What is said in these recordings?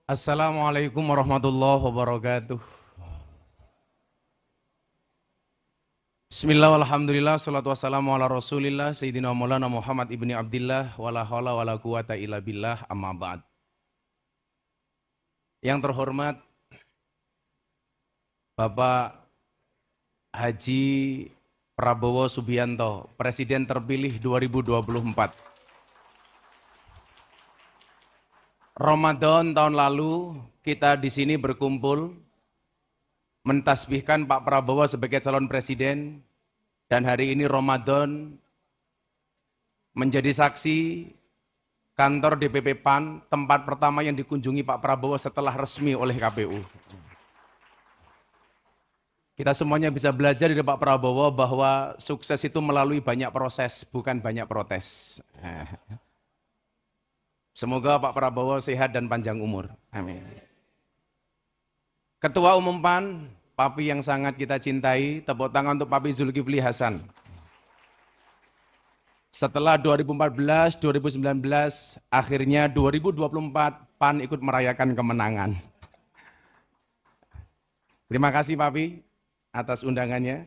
Assalamualaikum warahmatullahi wabarakatuh. Bismillah walhamdulillah salatu wassalamu ala rasulillah Sayyidina Maulana Muhammad ibni Abdillah wala hawla wala quwata illa billah amma ba'd. Yang terhormat Bapak Haji Prabowo Subianto, Presiden terpilih 2024. Ramadan tahun lalu kita di sini berkumpul mentasbihkan Pak Prabowo sebagai calon presiden, dan hari ini Ramadan menjadi saksi kantor DPP PAN, tempat pertama yang dikunjungi Pak Prabowo setelah resmi oleh KPU. Kita semuanya bisa belajar dari Pak Prabowo bahwa sukses itu melalui banyak proses, bukan banyak protes. Semoga Pak Prabowo sehat dan panjang umur. Amin. Ketua Umum PAN, Papi yang sangat kita cintai, tepuk tangan untuk Papi Zulkifli Hasan. Setelah 2014, 2019, akhirnya 2024 PAN ikut merayakan kemenangan. Terima kasih Papi atas undangannya.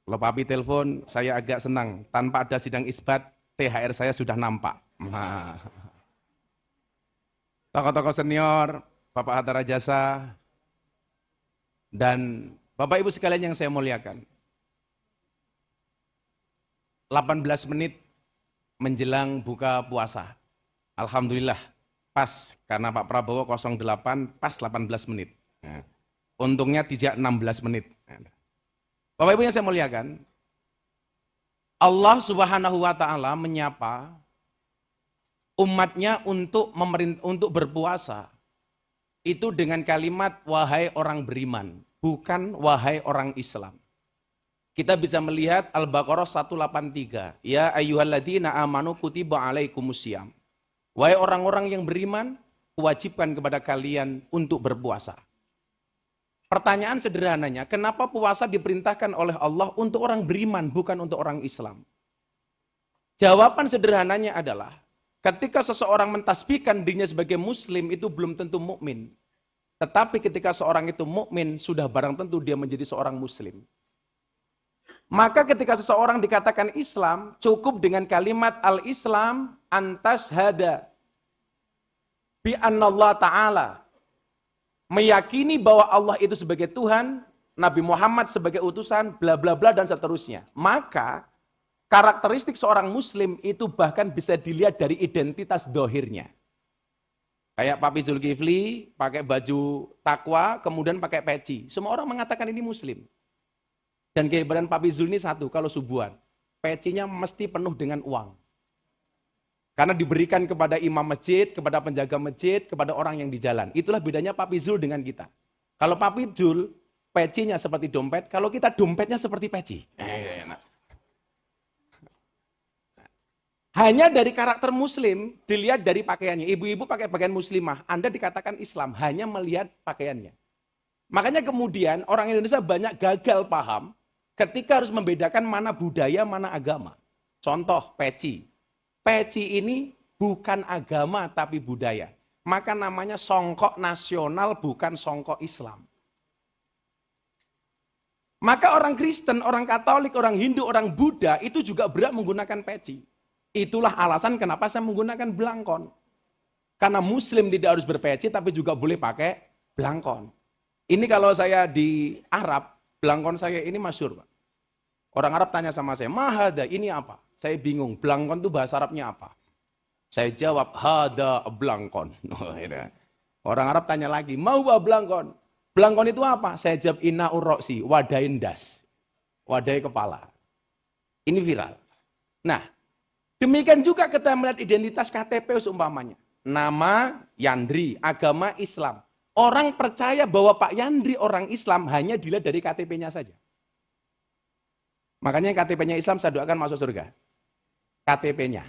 Kalau Papi telepon, saya agak senang. Tanpa ada sidang isbat, THR saya sudah nampak. Tokoh-tokoh senior, Bapak Hatta Rajasa, dan Bapak Ibu sekalian yang saya muliakan. 18 menit menjelang buka puasa. Alhamdulillah, pas, karena Pak Prabowo 08, pas 18 menit. Untungnya tidak 16 menit. Bapak Ibu yang saya muliakan, Allah Subhanahu wa Ta'ala menyapa umatnya untuk berpuasa itu dengan kalimat wahai orang beriman, bukan wahai orang Islam. Kita bisa melihat Al-Baqarah 183, ya ayyuhalladzina amanu kutiba alaikumusiyam. Wahai orang-orang yang beriman, wajibkan kepada kalian untuk berpuasa. Pertanyaan sederhananya, kenapa puasa diperintahkan oleh Allah untuk orang beriman, bukan untuk orang Islam? Jawaban sederhananya adalah, ketika seseorang mentasbihkan dirinya sebagai muslim itu belum tentu mukmin. Tetapi ketika seorang itu mukmin, sudah barang tentu dia menjadi seorang muslim. Maka ketika seseorang dikatakan Islam, cukup dengan kalimat al-Islam antashhada bi annallah ta'ala, meyakini bahwa Allah itu sebagai Tuhan, Nabi Muhammad sebagai utusan, bla bla bla dan seterusnya. Maka karakteristik seorang muslim itu bahkan bisa dilihat dari identitas dohirnya. Kayak Papi Zulkifli pakai baju takwa, kemudian pakai peci. Semua orang mengatakan ini muslim. Dan kehebatan Papi Zul ini satu, kalau subuhan, pecinya mesti penuh dengan uang. Karena diberikan kepada imam masjid, kepada penjaga masjid, kepada orang yang di jalan. Itulah bedanya Papi Zul dengan kita. Kalau Papi Zul, pecinya seperti dompet, kalau kita dompetnya seperti peci. Hanya dari karakter muslim, dilihat dari pakaiannya. Ibu-ibu pakai pakaian muslimah, Anda dikatakan Islam, hanya melihat pakaiannya. Makanya kemudian orang Indonesia banyak gagal paham, ketika harus membedakan mana budaya, mana agama. Contoh, peci. Peci ini bukan agama, tapi budaya. Maka namanya songkok nasional, bukan songkok Islam. Maka orang Kristen, orang Katolik, orang Hindu, orang Buddha, itu juga berhak menggunakan peci. Itulah alasan kenapa saya menggunakan belangkon. Karena muslim tidak harus berpeci, tapi juga boleh pakai belangkon. Ini kalau saya di Arab, belangkon saya ini masyhur, Pak. Orang Arab tanya sama saya, mahada, ini apa? Saya bingung, belangkon itu bahasa Arabnya apa? Saya jawab, hada belangkon. Orang Arab tanya lagi, mau belangkon? Belangkon itu apa? Saya jawab, inna urroksi, wadain das. Wadai kepala. Ini viral. Nah, demikian juga kita melihat identitas KTP seumpamanya. Nama Yandri, agama Islam. Orang percaya bahwa Pak Yandri orang Islam hanya dilihat dari KTP-nya saja. Makanya KTP-nya Islam saya doakan masuk surga. KTP-nya.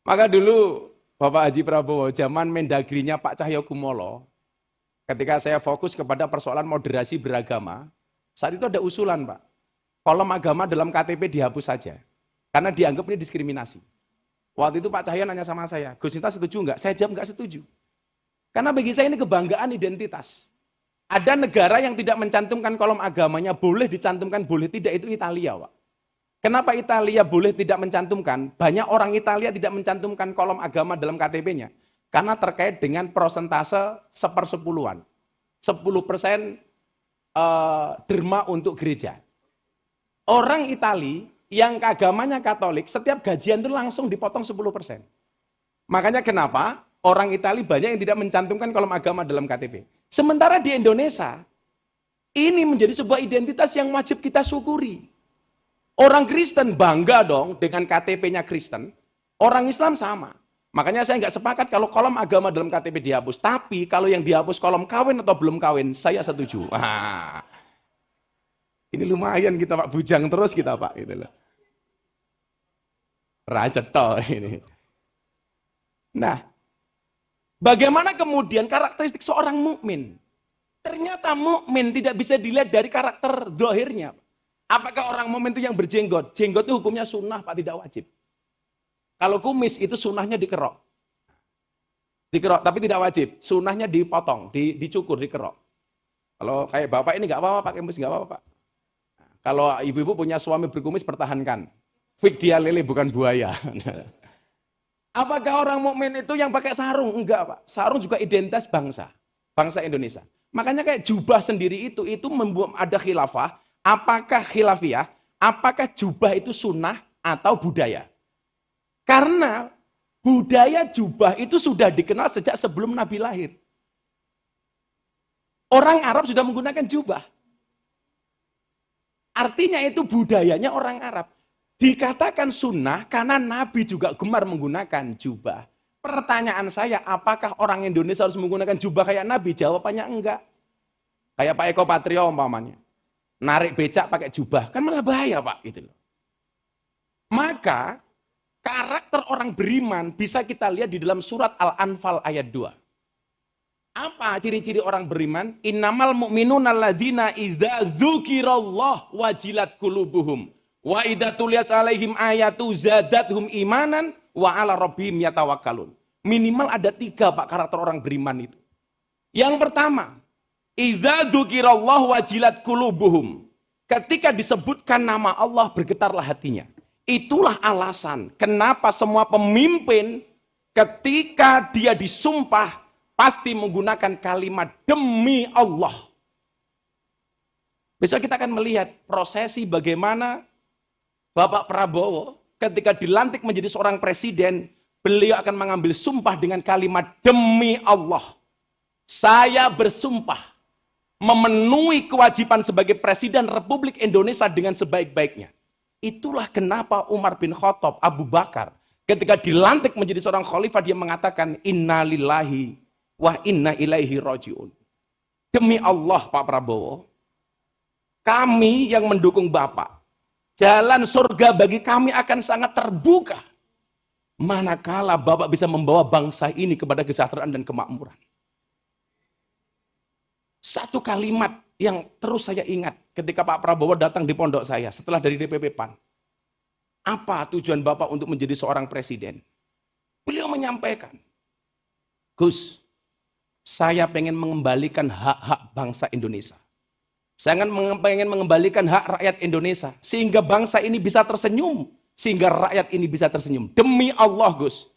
Maka dulu Bapak Haji Prabowo, zaman Mendagrinya Pak Cahyokumolo, ketika saya fokus kepada persoalan moderasi beragama, saat itu ada usulan, Pak. Kolom agama dalam KTP dihapus saja. Karena dianggap ini diskriminasi. Waktu itu Pak Cahyo nanya sama saya, Gus Miftah setuju nggak? Saya jawab nggak setuju. Karena bagi saya ini kebanggaan identitas. Ada negara yang tidak mencantumkan kolom agamanya, boleh dicantumkan, boleh tidak, itu Italia, Pak. Kenapa Italia boleh tidak mencantumkan? Banyak orang Italia tidak mencantumkan kolom agama dalam KTP-nya. Karena terkait dengan persentase 1/10. 10% derma untuk gereja. Orang Itali yang agamanya Katolik, setiap gajian itu langsung dipotong 10%. Makanya kenapa orang Itali banyak yang tidak mencantumkan kolom agama dalam KTP. Sementara di Indonesia, ini menjadi sebuah identitas yang wajib kita syukuri. Orang Kristen bangga dong dengan KTP-nya Kristen, orang Islam sama. Makanya saya nggak sepakat kalau kolom agama dalam KTP dihapus. Tapi kalau yang dihapus kolom kawin atau belum kawin, saya setuju. Wah, ini lumayan kita Pak, bujang terus kita Pak. Gitu loh. Raja toh ini. Nah, bagaimana kemudian karakteristik seorang mukmin? Ternyata mukmin tidak bisa dilihat dari karakter zahirnya. Apakah orang mukmin itu yang berjenggot? Jenggot itu hukumnya sunnah, Pak, tidak wajib. Kalau kumis itu sunnahnya dikerok. Dikerok, tapi tidak wajib. Sunnahnya dipotong, dicukur, dikerok. Kalau kayak bapak ini nggak apa-apa, pakai kumis nggak apa-apa, Pak. Kalau ibu-ibu punya suami berkumis, pertahankan. Fik dia lele, bukan buaya. Apakah orang mukmin itu yang pakai sarung? Enggak, Pak. Sarung juga identitas bangsa. Bangsa Indonesia. Makanya kayak jubah sendiri itu membuat ada khilafah. Apakah khilafiyah, apakah jubah itu sunnah atau budaya? Karena budaya jubah itu sudah dikenal sejak sebelum Nabi lahir. Orang Arab sudah menggunakan jubah. Artinya itu budayanya orang Arab. Dikatakan sunnah karena Nabi juga gemar menggunakan jubah. Pertanyaan saya, apakah orang Indonesia harus menggunakan jubah kayak Nabi? Jawabannya enggak. Kayak Pak Eko Patrio umpamanya. Narik becak pakai jubah, kan malah bahaya Pak. Gitu loh. Maka karakter orang beriman bisa kita lihat di dalam surat Al-Anfal ayat 2. Apa ciri-ciri orang beriman? Innamal mu'minuna alladzina idza dzukirallah wajilat qulubuhum wa idza tuliyat alaihim ayatu zadathum imanan wa ala rabbihim yatawakkalun. Minimal ada 3 Pak karakter orang beriman itu. Yang pertama, idza dzukirallah wajilat qulubuhum. Ketika disebutkan nama Allah bergetarlah hatinya. Itulah alasan kenapa semua pemimpin ketika dia disumpah pasti menggunakan kalimat demi Allah. Besok kita akan melihat prosesi bagaimana Bapak Prabowo ketika dilantik menjadi seorang presiden, beliau akan mengambil sumpah dengan kalimat demi Allah. Saya bersumpah memenuhi kewajiban sebagai Presiden Republik Indonesia dengan sebaik-baiknya. Itulah kenapa Umar bin Khattab, Abu Bakar, ketika dilantik menjadi seorang khalifah, dia mengatakan, Inna lillahi wa inna ilaihi raji'un. Demi Allah Pak Prabowo, kami yang mendukung Bapak, jalan surga bagi kami akan sangat terbuka. Manakala Bapak bisa membawa bangsa ini kepada kesejahteraan dan kemakmuran. Satu kalimat yang terus saya ingat ketika Pak Prabowo datang di pondok saya setelah dari DPP PAN. Apa tujuan Bapak untuk menjadi seorang presiden? Beliau menyampaikan, Gus, saya pengen mengembalikan hak-hak bangsa Indonesia. Saya pengen mengembalikan hak rakyat Indonesia sehingga bangsa ini bisa tersenyum, sehingga rakyat ini bisa tersenyum. Demi Allah, Gus,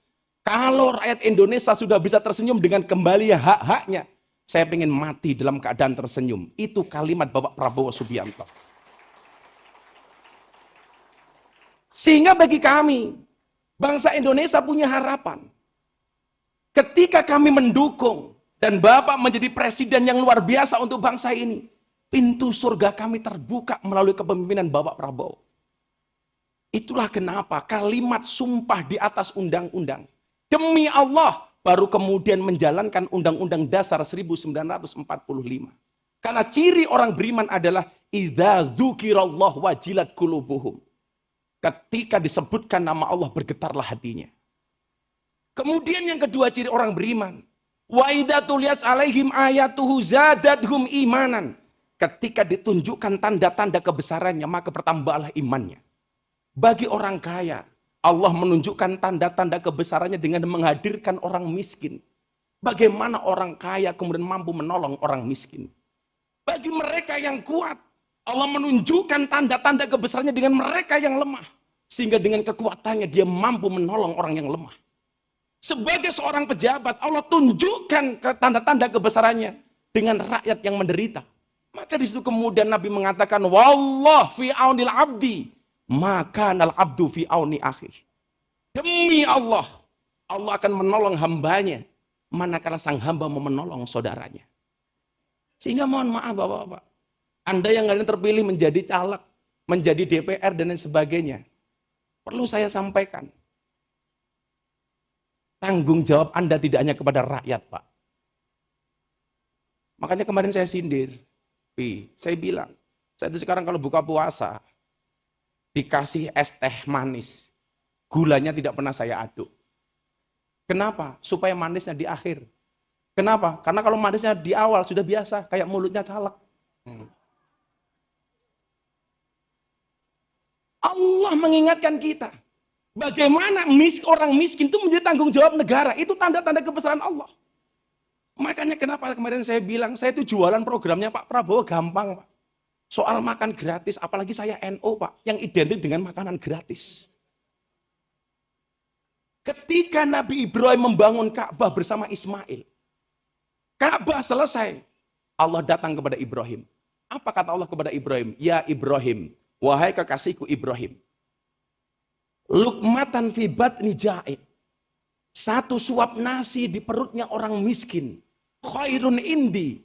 kalau rakyat Indonesia sudah bisa tersenyum dengan kembali hak-haknya, saya pengen mati dalam keadaan tersenyum. Itu kalimat Bapak Prabowo Subianto. Sehingga bagi kami, bangsa Indonesia punya harapan. Ketika kami mendukung dan Bapak menjadi presiden yang luar biasa untuk bangsa ini, pintu surga kami terbuka melalui kepemimpinan Bapak Prabowo. Itulah kenapa kalimat sumpah di atas undang-undang. Demi Allah, baru kemudian menjalankan Undang-Undang Dasar 1945. Karena ciri orang beriman adalah idza dzukirallah wajilat qulubuhum. Ketika disebutkan nama Allah bergetarlah hatinya. Kemudian yang kedua ciri orang beriman, wa idza tuliyat alaihim ayatuhu zadathum imanan. Ketika ditunjukkan tanda-tanda kebesarannya, maka bertambahlah imannya. Bagi orang kaya, Allah menunjukkan tanda-tanda kebesarannya dengan menghadirkan orang miskin. Bagaimana orang kaya kemudian mampu menolong orang miskin. Bagi mereka yang kuat, Allah menunjukkan tanda-tanda kebesarannya dengan mereka yang lemah. Sehingga dengan kekuatannya dia mampu menolong orang yang lemah. Sebagai seorang pejabat, Allah tunjukkan tanda-tanda kebesarannya dengan rakyat yang menderita. Maka di situ kemudian Nabi mengatakan, wallah fi aunil abdi, maka nal abdu fi auni akhi. Demi Allah, Allah akan menolong hambanya manakala sang hamba mau menolong saudaranya. Sehingga mohon maaf Bapak-bapak, Anda yang kalian terpilih menjadi caleg, menjadi DPR dan lain sebagainya, perlu saya sampaikan, tanggung jawab Anda tidak hanya kepada rakyat, Pak. Makanya kemarin saya sindir, saya bilang, saya itu sekarang kalau buka puasa, dikasih es teh manis, gulanya tidak pernah saya aduk. Kenapa? Supaya manisnya di akhir. Kenapa? Karena kalau manisnya di awal sudah biasa, kayak mulutnya caleg. Allah mengingatkan kita. Bagaimana orang miskin itu menjadi tanggung jawab negara. Itu tanda-tanda kebesaran Allah. Makanya kenapa kemarin saya bilang, saya itu jualan programnya Pak Prabowo gampang Pak. Soal makan gratis, apalagi saya NU Pak, yang identik dengan makanan gratis. Ketika Nabi Ibrahim membangun Ka'bah bersama Ismail, Ka'bah selesai, Allah datang kepada Ibrahim. Apa kata Allah kepada Ibrahim? Ya Ibrahim, wahai kekasihku Ibrahim. Lukmatan fi batni ja'id. Satu suap nasi di perutnya orang miskin. Khairun indi.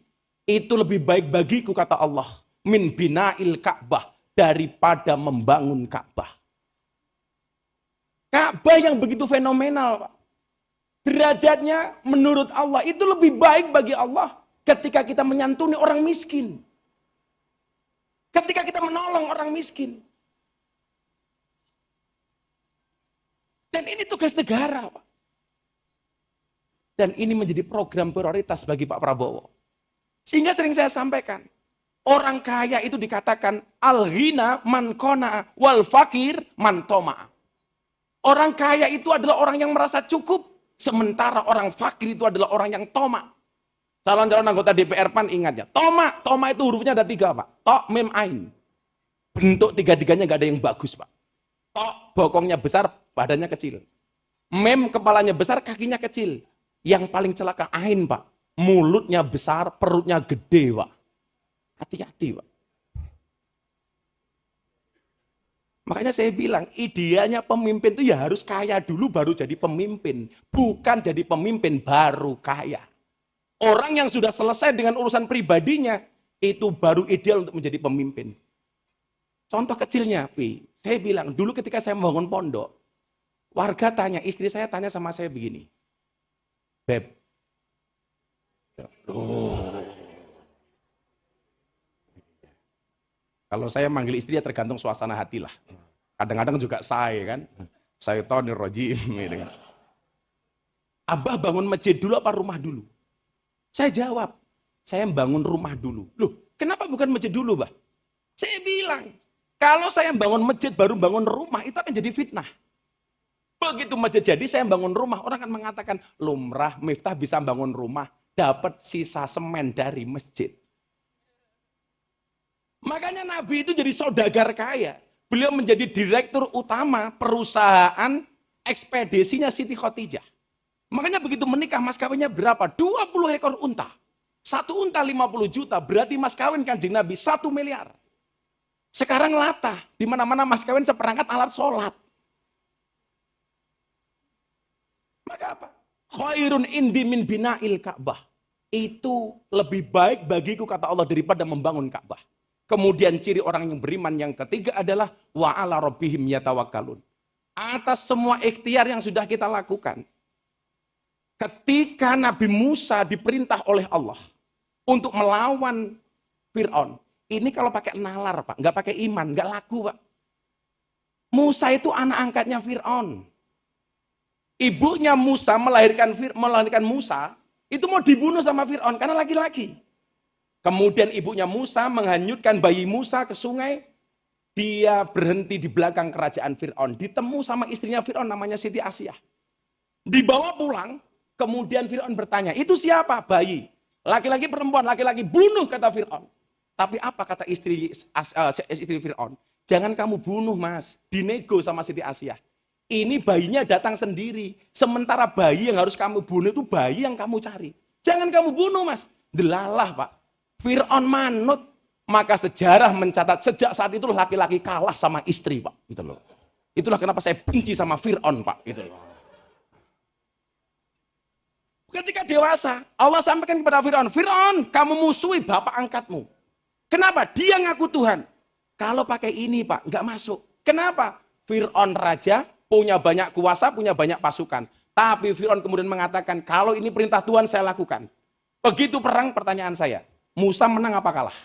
Itu lebih baik bagiku kata Allah. Min bina'il Ka'bah. Daripada membangun Ka'bah. Ka'bah yang begitu fenomenal, Pak. Derajatnya menurut Allah itu lebih baik bagi Allah ketika kita menyantuni orang miskin. Ketika kita menolong orang miskin. Dan ini tugas negara, Pak. Dan ini menjadi program prioritas bagi Pak Prabowo. Sehingga sering saya sampaikan, orang kaya itu dikatakan al-ghina man qana'a wal fakir man toma'a. Orang kaya itu adalah orang yang merasa cukup, sementara orang fakir itu adalah orang yang tomak. Calon-calon anggota DPR PAN ingat ya, tomak itu hurufnya ada 3 Pak. Tok, mim, ain. Bentuk 3-3-nya gak ada yang bagus Pak. Tok, bokongnya besar, badannya kecil. Mem, kepalanya besar, kakinya kecil. Yang paling celaka ain Pak. Mulutnya besar, perutnya gede Pak. Hati-hati Pak. Makanya saya bilang, idealnya pemimpin itu ya harus kaya dulu baru jadi pemimpin. Bukan jadi pemimpin baru kaya. Orang yang sudah selesai dengan urusan pribadinya, itu baru ideal untuk menjadi pemimpin. Contoh kecilnya, saya bilang, dulu ketika saya membangun pondok, warga tanya, istri saya tanya sama saya begini, Beb, kalau saya manggil istri ya tergantung suasana hati lah. Kadang-kadang juga saya kan. Saya tahu nih rojim. Abah bangun masjid dulu apa rumah dulu? Saya jawab, saya bangun rumah dulu. Loh, kenapa bukan masjid dulu, Bah? Saya bilang, kalau saya bangun masjid baru bangun rumah, itu akan jadi fitnah. Begitu masjid jadi, saya bangun rumah. Orang akan mengatakan, lumrah, Miftah bisa bangun rumah, dapat sisa semen dari masjid. Makanya Nabi itu jadi saudagar kaya. Beliau menjadi direktur utama perusahaan ekspedisinya Siti Khotijah. Makanya begitu menikah mas kawinnya berapa? 20 ekor unta. Satu unta 50 juta, berarti mas kawin Kanjeng Nabi 1 miliar. Sekarang latah, di mana-mana mas kawin seperangkat alat sholat. Maka apa? Khairun indi min bina'il Ka'bah. Itu lebih baik bagiku kata Allah daripada membangun Ka'bah. Kemudian ciri orang yang beriman yang ketiga adalah wa ala rabbihim yatawakkalun. Atas semua ikhtiar yang sudah kita lakukan. Ketika Nabi Musa diperintah oleh Allah untuk melawan Fir'aun. Ini kalau pakai nalar Pak, nggak pakai iman, nggak laku Pak. Musa itu anak angkatnya Fir'aun. Ibunya Musa melahirkan Musa, itu mau dibunuh sama Fir'aun karena laki-laki. Kemudian ibunya Musa menghanyutkan bayi Musa ke sungai. Dia berhenti di belakang kerajaan Fir'aun. Ditemu sama istrinya Fir'aun namanya Siti Asyah. Dibawa pulang, kemudian Fir'aun bertanya, itu siapa? Bayi. Laki-laki perempuan, laki-laki bunuh kata Fir'aun. Tapi apa kata istri Fir'aun? Jangan kamu bunuh mas, dinego sama Siti Asyah. Ini bayinya datang sendiri. Sementara bayi yang harus kamu bunuh itu bayi yang kamu cari. Jangan kamu bunuh mas. Delalah pak. Fir'aun manut. Maka sejarah mencatat sejak saat itu laki-laki kalah sama istri pak. Gitu loh. Itulah kenapa saya benci sama Fir'aun pak. Gitu loh. Ketika dewasa, Allah sampaikan kepada Fir'aun, Fir'aun, kamu musuhi bapak angkatmu. Kenapa? Dia ngaku Tuhan. Kalau pakai ini pak, nggak masuk. Kenapa? Fir'aun raja, punya banyak kuasa, punya banyak pasukan. Tapi Fir'aun kemudian mengatakan, kalau ini perintah Tuhan saya lakukan. Begitu perang, pertanyaan saya, Musa menang apa kalah?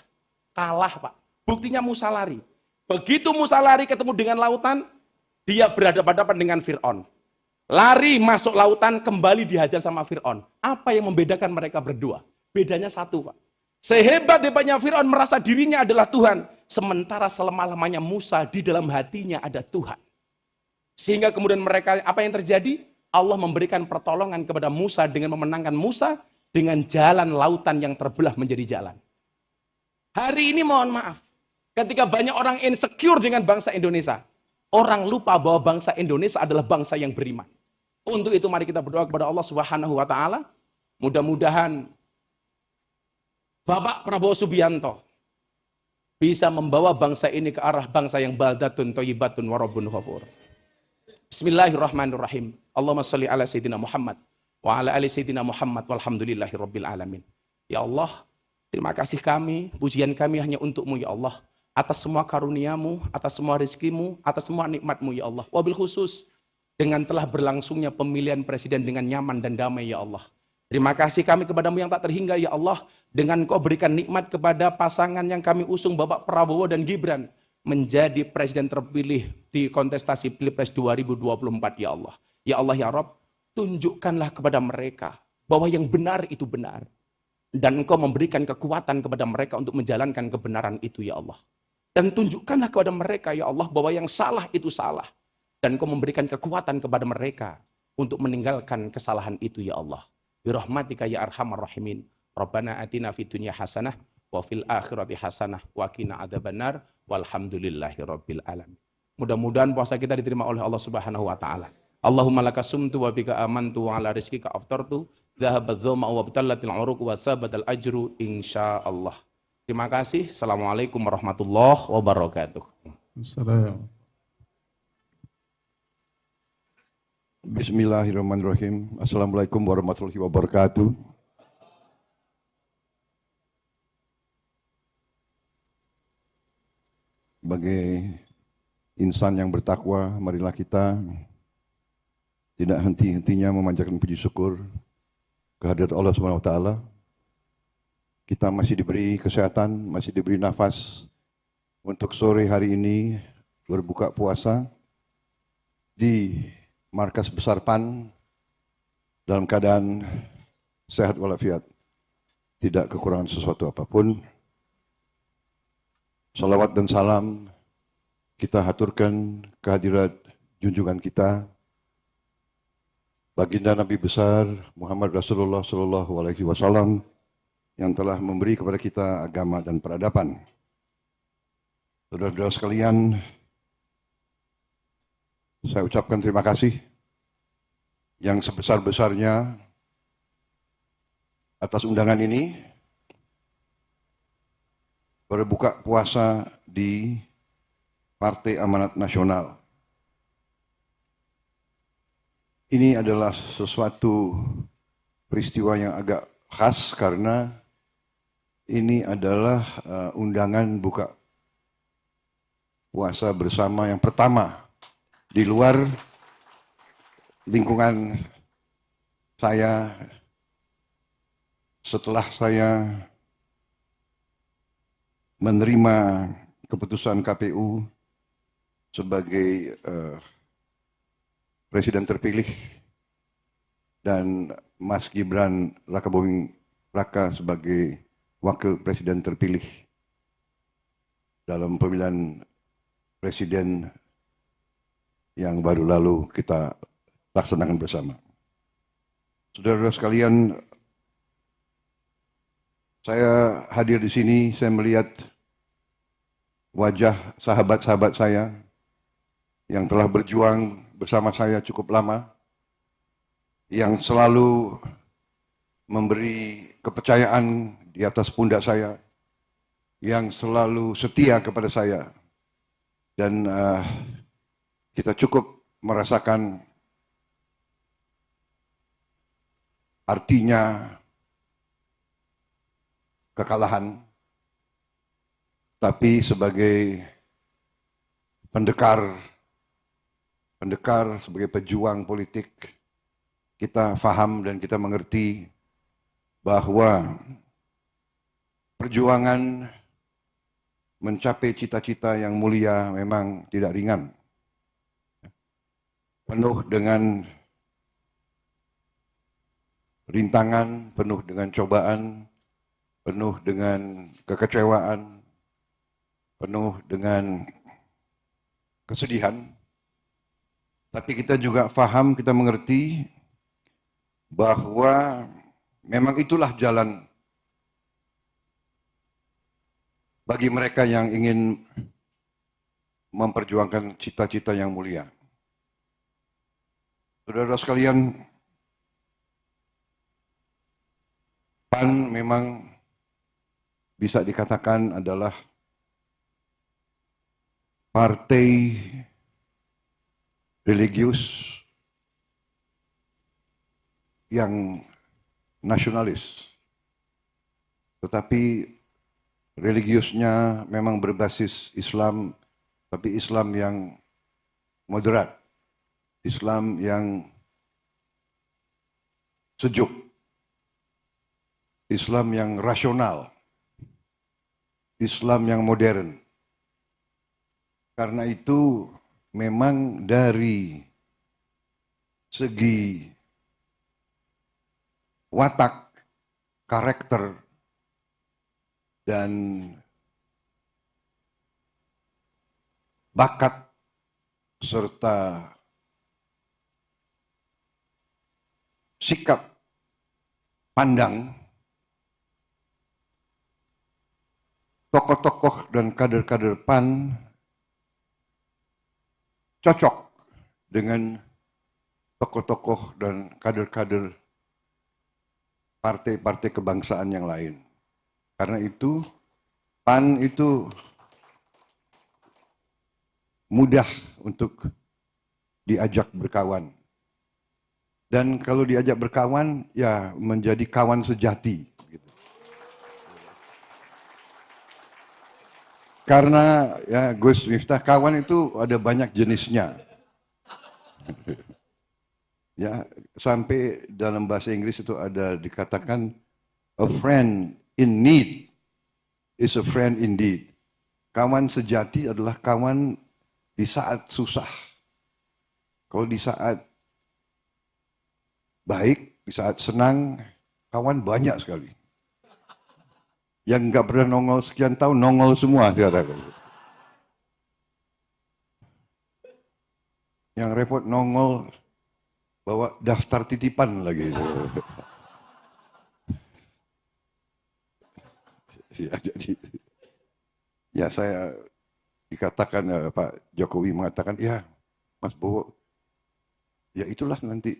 Kalah pak. Buktinya Musa lari. Begitu Musa lari ketemu dengan lautan, dia berhadapan-hadapan dengan Fir'aun. Lari masuk lautan, kembali dihajar sama Fir'aun. Apa yang membedakan mereka berdua? Bedanya satu pak. Sehebat-hebatnya Fir'aun merasa dirinya adalah Tuhan. Sementara selemah-lemahnya Musa, di dalam hatinya ada Tuhan. Sehingga kemudian mereka, apa yang terjadi? Allah memberikan pertolongan kepada Musa dengan memenangkan Musa dengan jalan lautan yang terbelah menjadi jalan. Hari ini mohon maaf, ketika banyak orang insecure dengan bangsa Indonesia, orang lupa bahwa bangsa Indonesia adalah bangsa yang beriman. Untuk itu mari kita berdoa kepada Allah Subhanahu wa taala. Mudah-mudahan Bapak Prabowo Subianto bisa membawa bangsa ini ke arah bangsa yang baldatun thayyibatun wa rabbun ghafur. Bismillahirrahmanirrahim. Allahumma shalli ala sayyidina Muhammad wa ala ali sayyidina Muhammad walhamdulillahi rabbil alamin. Ya Allah, terima kasih kami, pujian kami hanya untuk-Mu ya Allah. Atas semua karunia-Mu, atas semua rizki-Mu, atas semua nikmat-Mu ya Allah. Wabil khusus, dengan telah berlangsungnya pemilihan presiden dengan nyaman dan damai ya Allah. Terima kasih kami kepada-Mu yang tak terhingga ya Allah. Dengan Kau berikan nikmat kepada pasangan yang kami usung Bapak Prabowo dan Gibran. Menjadi presiden terpilih di kontestasi Pilpres 2024 ya Allah. Ya Allah ya Rabb, tunjukkanlah kepada mereka bahwa yang benar itu benar. Dan Engkau memberikan kekuatan kepada mereka untuk menjalankan kebenaran itu ya Allah. Dan tunjukkanlah kepada mereka ya Allah bahwa yang salah itu salah. Dan Engkau memberikan kekuatan kepada mereka untuk meninggalkan kesalahan itu ya Allah. Birahmatika ya arhamar rahimin. Rabbana atina fid dunya hasanah wa fil akhirati hasanah wa qina adzabannar walhamdulillahi rabbil alamin. Mudah-mudahan puasa kita diterima oleh Allah Subhanahu wa taala. Allahumma lakasumtu wa bika amantu wa ala rizqika aftartu. Dhahabat dhoma wa batallatil uruq wa sabatal ajru insyaallah. Terima kasih. Assalamualaikum warahmatullahi wabarakatuh. Assalamualaikum. Bismillahirrahmanirrahim. Assalamualaikum warahmatullahi wabarakatuh. Sebagai insan yang bertakwa, marilah kita tidak henti-hentinya memanjatkan puji syukur kehadirat Allah Subhanahu wa taala. Kita masih diberi kesehatan, masih diberi nafas untuk sore hari ini berbuka puasa di markas besar PAN dalam keadaan sehat walafiat, tidak kekurangan sesuatu apapun. Salawat dan salam kita haturkan kehadirat junjungan kita, baginda Nabi besar Muhammad Rasulullah Sallallahu Alaihi Wasallam yang telah memberi kepada kita agama dan peradaban. Saudara-saudara sekalian, saya ucapkan terima kasih yang sebesar-besarnya atas undangan ini berbuka puasa di Partai Amanat Nasional. Ini adalah sesuatu peristiwa yang agak khas karena ini adalah undangan buka puasa bersama yang pertama di luar lingkungan saya setelah saya menerima keputusan KPU sebagai presiden terpilih dan Mas Gibran Rakabuming Raka sebagai wakil presiden terpilih dalam pemilihan Presiden yang baru lalu kita laksanakan bersama. Saudara-saudara sekalian, saya hadir di sini, saya melihat wajah sahabat-sahabat saya yang telah berjuang bersama saya cukup lama, yang selalu memberi kepercayaan di atas pundak saya, yang selalu setia kepada saya. Dan kita cukup merasakan artinya kekalahan, tapi sebagai pendekar, sebagai pejuang politik, kita faham dan kita mengerti bahwa perjuangan mencapai cita-cita yang mulia memang tidak ringan. Penuh dengan rintangan, penuh dengan cobaan, penuh dengan kekecewaan, penuh dengan kesedihan. Tapi kita juga faham, kita mengerti bahwa memang itulah jalan bagi mereka yang ingin memperjuangkan cita-cita yang mulia. Saudara-saudara sekalian, PAN memang bisa dikatakan adalah partai religius yang nasionalis. Tetapi religiusnya memang berbasis Islam, tapi Islam yang moderat, Islam yang sejuk, Islam yang rasional, Islam yang modern. Karena itu memang dari segi watak, karakter, dan bakat serta sikap pandang tokoh-tokoh dan kader-kader PAN cocok dengan tokoh-tokoh dan kader-kader partai-partai kebangsaan yang lain. Karena itu, PAN itu mudah untuk diajak berkawan. Dan kalau diajak berkawan, ya menjadi kawan sejati. Gitu. Karena ya Gus Miftah, kawan itu ada banyak jenisnya. Ya, sampai dalam bahasa Inggris itu ada dikatakan a friend in need is a friend indeed. Kawan sejati adalah kawan di saat susah. Kalau di saat baik, di saat senang, kawan banyak sekali. Yang nggak pernah nongol sekian tahun, nongol semua sekarang. Yang repot nongol, bawa daftar titipan lagi. Ya, jadi ya saya dikatakan Pak Jokowi mengatakan ya Mas Bowo ya itulah nanti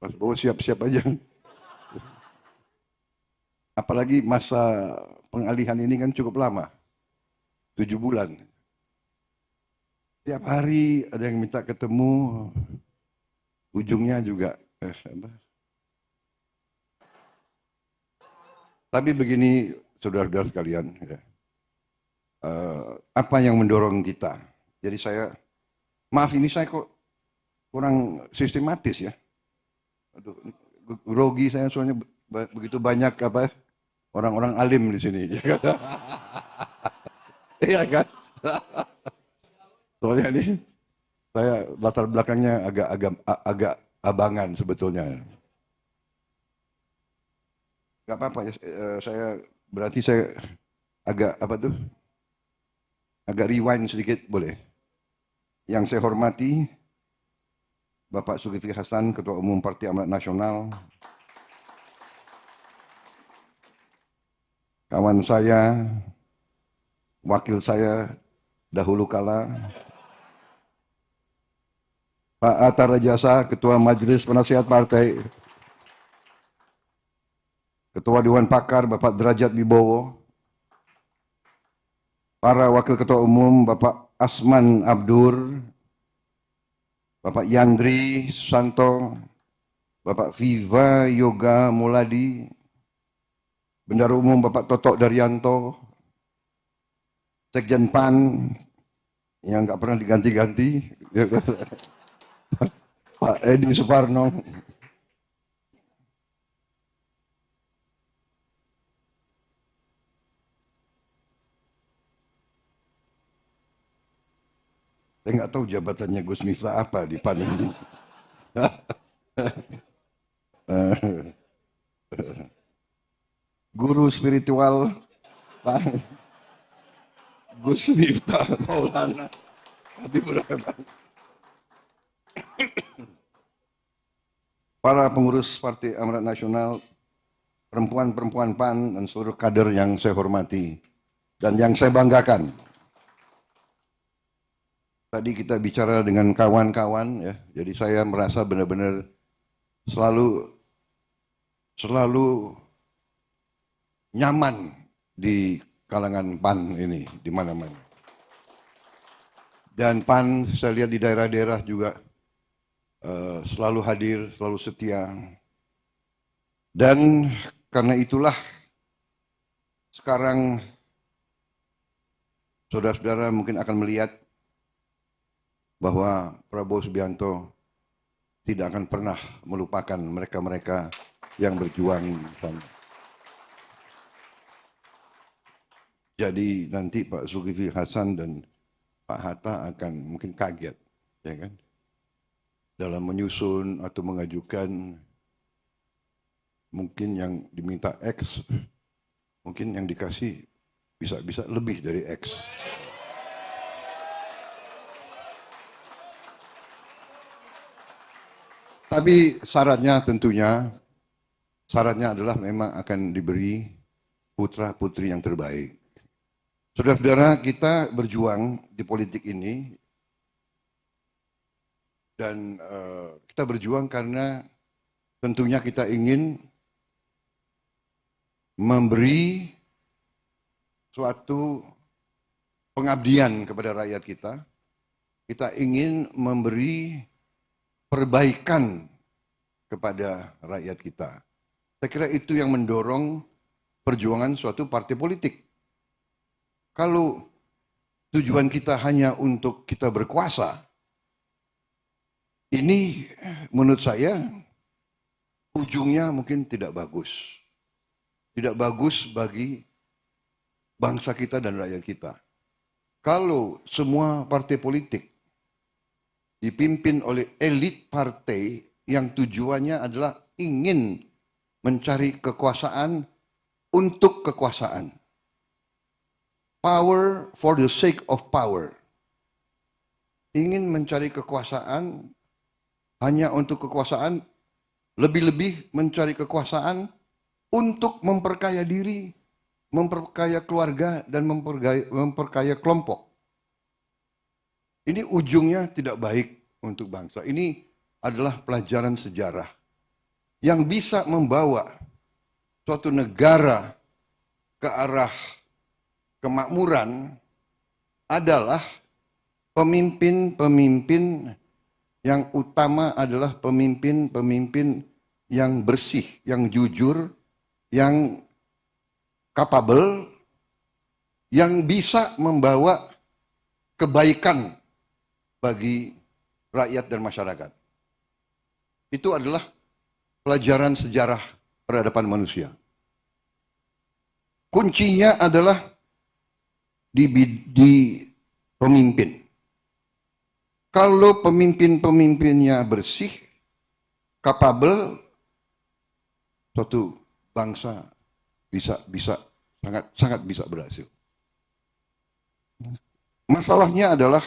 Mas Bowo siap-siap aja. Apalagi masa pengalihan ini kan cukup lama, 7 bulan. Tiap hari ada yang minta ketemu, ujungnya juga Tapi begini saudara-saudara sekalian, ya. Apa yang mendorong kita? Jadi saya, maaf ini saya kok kurang sistematis ya. Aduh, grogi saya soalnya begitu banyak apa orang-orang alim di sini. Iya kan? Soalnya ini saya latar belakangnya agak abangan sebetulnya. Gak apa-apa ya, berarti saya agak apa tuh? Agak rewind sedikit boleh. Yang saya hormati Bapak Zulkifli Hasan, Ketua Umum Partai Amanat Nasional, kawan saya, wakil saya dahulu kala, Pak Atta Rajasa, Ketua Majelis Penasihat Partai, Ketua Dewan Pakar Bapak Derajat Wibowo, para Wakil Ketua Umum Bapak Asman Abdur, Bapak Yandri Susanto, Bapak Viva Yoga Muladi, Bendahara Umum Bapak Totok Daryanto, Sekjen PAN yang nggak pernah diganti-ganti, Pak Edi Suparno, saya nggak tahu jabatannya Gus Miftah apa di PAN ini. Guru spiritual Pak Gus Miftah Maulana Habibur Rahman. Para pengurus Partai Amanat Nasional, perempuan-perempuan PAN, dan seluruh kader yang saya hormati dan yang saya banggakan. Tadi kita bicara dengan kawan-kawan, ya, jadi saya merasa benar-benar selalu nyaman di kalangan PAN ini, di mana-mana. Dan PAN saya lihat di daerah-daerah juga selalu hadir, selalu setia. Dan karena itulah sekarang saudara-saudara mungkin akan melihat bahwa Prabowo Subianto tidak akan pernah melupakan mereka-mereka yang berjuang di sana. Jadi nanti Pak Zulkifli Hasan dan Pak Hatta akan mungkin kaget, ya kan? Dalam menyusun atau mengajukan, mungkin yang diminta X, mungkin yang dikasih bisa lebih dari X. Tapi syaratnya tentunya, syaratnya adalah memang akan diberi putra-putri yang terbaik. Saudara-saudara, kita berjuang di politik ini, dan kita berjuang karena tentunya kita ingin memberi suatu pengabdian kepada rakyat kita. Kita ingin memberi perbaikan kepada rakyat kita. Saya kira itu yang mendorong perjuangan suatu partai politik. Kalau tujuan kita hanya untuk kita berkuasa, ini menurut saya ujungnya mungkin tidak bagus. Tidak bagus bagi bangsa kita dan rakyat kita. Kalau semua partai politik dipimpin oleh elit partai yang tujuannya adalah ingin mencari kekuasaan untuk kekuasaan. Power for the sake of power. Ingin mencari kekuasaan hanya untuk kekuasaan, lebih-lebih mencari kekuasaan untuk memperkaya diri, memperkaya keluarga, dan memperkaya kelompok. Ini ujungnya tidak baik untuk bangsa. Ini adalah pelajaran sejarah yang bisa membawa suatu negara ke arah kemakmuran adalah pemimpin-pemimpin yang utama adalah pemimpin-pemimpin yang bersih, yang jujur, yang capable, yang bisa membawa kebaikan bagi rakyat dan masyarakat. Itu adalah pelajaran sejarah peradaban manusia. Kuncinya adalah di pemimpin. Kalau pemimpin-pemimpinnya bersih, capable, suatu bangsa bisa sangat bisa berhasil. Masalahnya adalah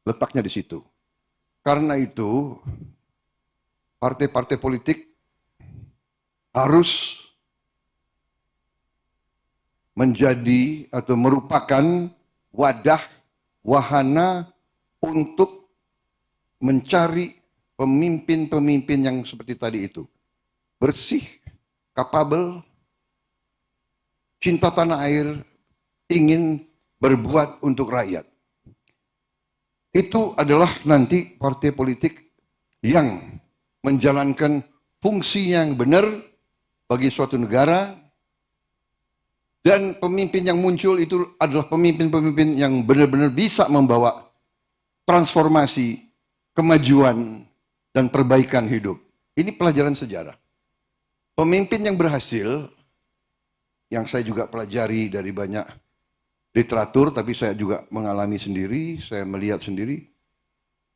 letaknya di situ. Karena itu, partai-partai politik harus menjadi atau merupakan wadah, wahana untuk mencari pemimpin-pemimpin yang seperti tadi itu. Bersih, kapabel, cinta tanah air, ingin berbuat untuk rakyat. Itu adalah nanti partai politik yang menjalankan fungsi yang benar bagi suatu negara, dan pemimpin yang muncul itu adalah pemimpin-pemimpin yang benar-benar bisa membawa transformasi, kemajuan, dan perbaikan hidup. Ini pelajaran sejarah. Pemimpin yang berhasil, yang saya juga pelajari dari banyak literatur, tapi saya juga mengalami sendiri, saya melihat sendiri.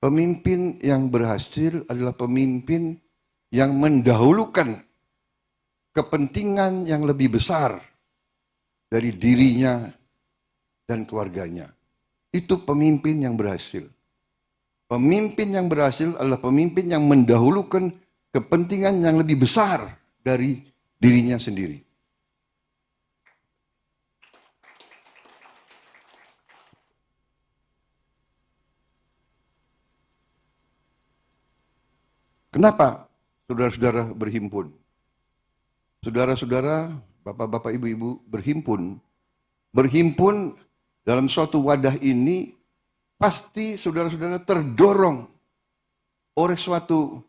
Pemimpin yang berhasil adalah pemimpin yang mendahulukan kepentingan yang lebih besar dari dirinya dan keluarganya. Itu pemimpin yang berhasil. Pemimpin yang berhasil adalah pemimpin yang mendahulukan kepentingan yang lebih besar dari dirinya sendiri. Kenapa saudara-saudara berhimpun? Saudara-saudara, bapak-bapak, ibu-ibu berhimpun. Berhimpun dalam suatu wadah ini pasti saudara-saudara terdorong oleh suatu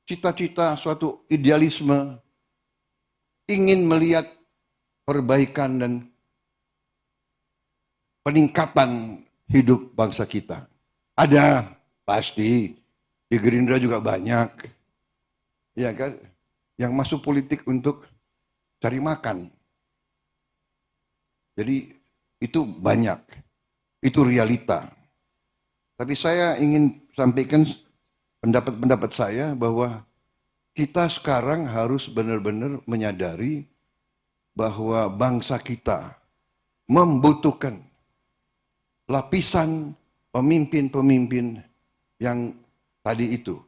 cita-cita, suatu idealisme, ingin melihat perbaikan dan peningkatan hidup bangsa kita. Ada, pasti. Di Gerindra juga banyak, ya kan, yang masuk politik untuk cari makan. Jadi itu banyak, itu realita. Tapi saya ingin sampaikan pendapat-pendapat saya bahwa kita sekarang harus benar-benar menyadari bahwa bangsa kita membutuhkan lapisan pemimpin-pemimpin yang tadi itu,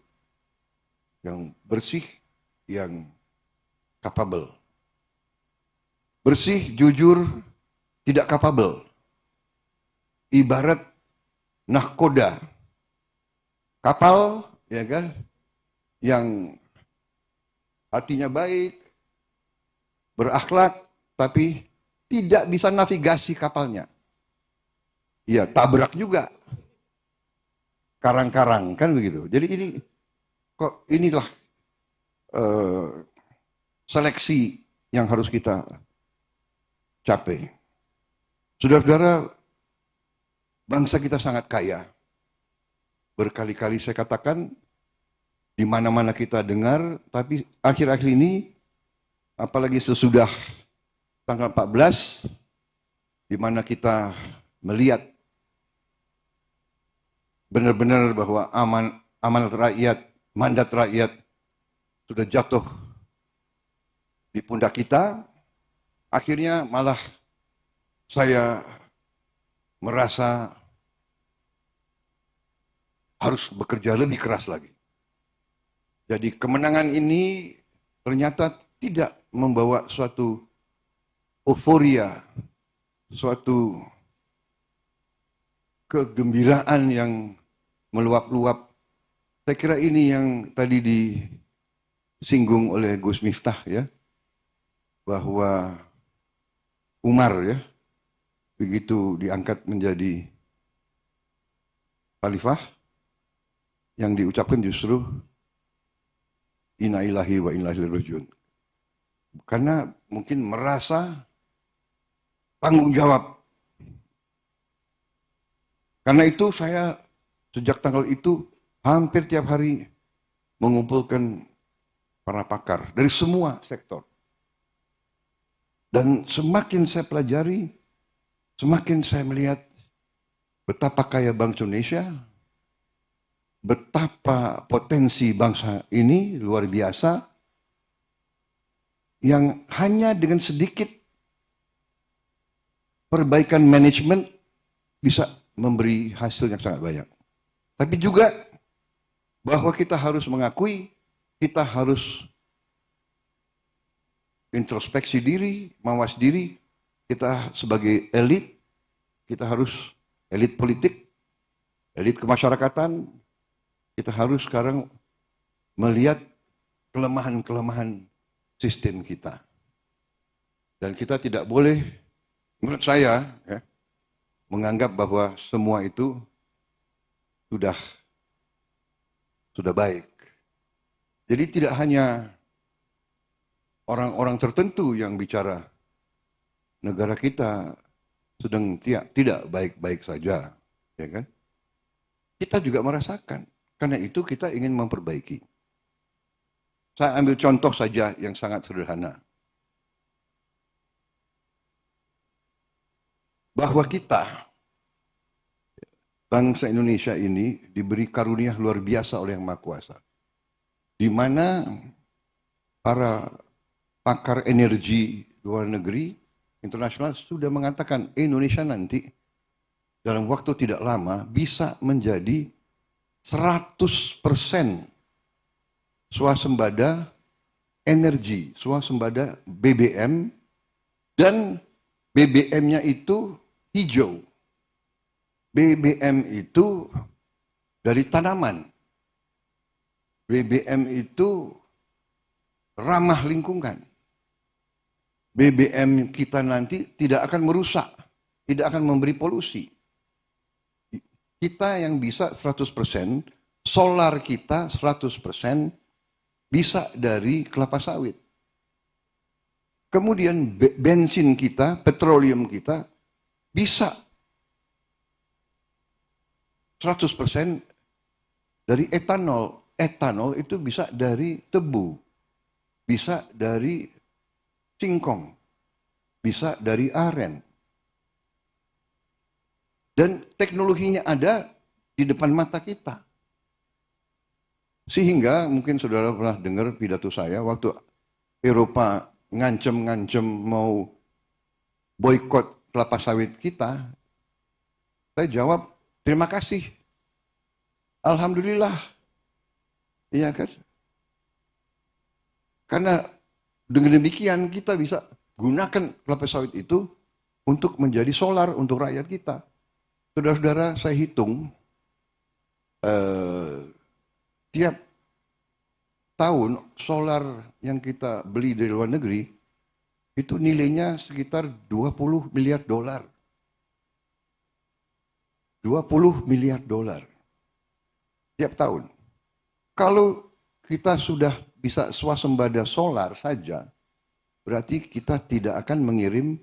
yang bersih, yang capable. Bersih, jujur, tidak capable. Ibarat nahkoda, kapal, ya kan, yang hatinya baik, berakhlak, tapi tidak bisa navigasi kapalnya. Ya, tabrak juga. Karang-karang, kan begitu. Jadi ini kok inilah seleksi yang harus kita capai. Saudara-saudara, bangsa kita sangat kaya. Berkali-kali saya katakan, di mana-mana kita dengar, tapi akhir-akhir ini, apalagi sesudah tanggal 14, di mana kita melihat benar-benar bahwa amanat rakyat, mandat rakyat sudah jatuh di pundak kita, akhirnya malah saya merasa harus bekerja lebih keras lagi. Jadi kemenangan ini ternyata tidak membawa suatu euforia, suatu kegembiraan yang meluap-luap. Saya kira ini yang tadi disinggung oleh Gus Miftah, ya, bahwa Umar, ya, begitu diangkat menjadi khalifah, yang diucapkan justru inna ilahi wa inna ilaihi rajiun. Karena mungkin merasa tanggung jawab. Karena itu saya sejak tanggal itu hampir tiap hari mengumpulkan para pakar dari semua sektor. Dan semakin saya pelajari, semakin saya melihat betapa kaya bangsa Indonesia, betapa potensi bangsa ini luar biasa, yang hanya dengan sedikit perbaikan manajemen bisa memberi hasil yang sangat banyak. Tapi juga bahwa kita harus mengakui, kita harus introspeksi diri, mawas diri, kita sebagai elit, kita harus elit politik, elit kemasyarakatan, kita harus sekarang melihat kelemahan-kelemahan sistem kita. Dan kita tidak boleh, menurut saya, ya, menganggap bahwa semua itu sudah baik. Jadi tidak hanya orang-orang tertentu yang bicara negara kita sedang tidak baik-baik saja, ya kan? Kita juga merasakan. Karena itu kita ingin memperbaiki. Saya ambil contoh saja yang sangat sederhana. Bahwa kita, bangsa Indonesia ini diberi karunia luar biasa oleh Yang Maha Kuasa. Di mana para pakar energi luar negeri, internasional sudah mengatakan Indonesia nanti dalam waktu tidak lama bisa menjadi 100% swasembada energi, swasembada BBM, dan BBM-nya itu hijau. BBM itu dari tanaman. BBM itu ramah lingkungan. BBM kita nanti tidak akan merusak, tidak akan memberi polusi. Kita yang bisa 100%, solar kita 100% bisa dari kelapa sawit. Kemudian bensin kita, petroleum kita bisa 100% dari etanol. Etanol itu bisa dari tebu, bisa dari singkong, bisa dari aren. Dan teknologinya ada di depan mata kita. Sehingga mungkin saudara pernah dengar pidato saya waktu Eropa ngancem-ngancem mau boikot kelapa sawit kita. Saya jawab, terima kasih. Alhamdulillah. Iya kan? Karena dengan demikian kita bisa gunakan kelapa sawit itu untuk menjadi solar untuk rakyat kita. Saudara-saudara, saya hitung tiap tahun solar yang kita beli dari luar negeri itu nilainya sekitar 20 miliar dolar. 20 miliar dolar tiap tahun. Kalau kita sudah bisa swasembada solar saja, berarti kita tidak akan mengirim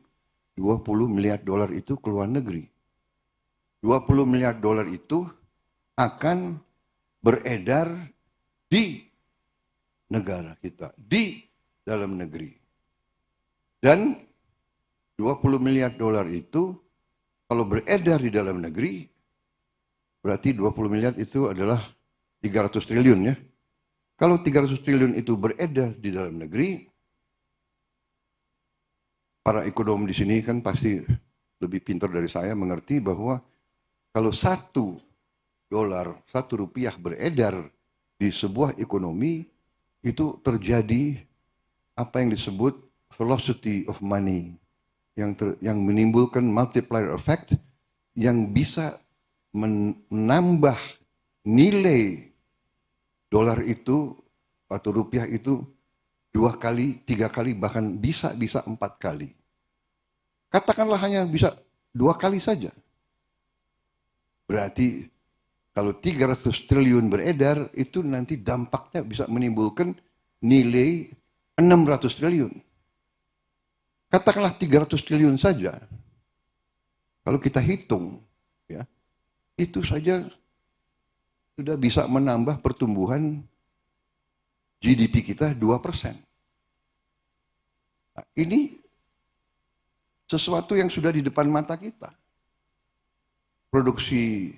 20 miliar dolar itu ke luar negeri. 20 miliar dolar itu akan beredar di negara kita, di dalam negeri. Dan 20 miliar dolar itu kalau beredar di dalam negeri, berarti 20 miliar itu adalah 300 triliun ya. Kalau 300 triliun itu beredar di dalam negeri, para ekonom di sini kan pasti lebih pintar dari saya mengerti bahwa kalau $1, ₹1 beredar di sebuah ekonomi, itu terjadi apa yang disebut velocity of money, yang menimbulkan multiplier effect, yang bisa menambah nilai dolar itu atau rupiah itu 2 kali, 3 kali, bahkan bisa 4 kali. Katakanlah hanya bisa 2 kali saja. Berarti kalau 300 triliun beredar, itu nanti dampaknya bisa menimbulkan nilai 600 triliun. Katakanlah 300 triliun saja. Kalau kita hitung, ya, itu saja sudah bisa menambah pertumbuhan GDP kita 2%. Nah, ini sesuatu yang sudah di depan mata kita. Produksi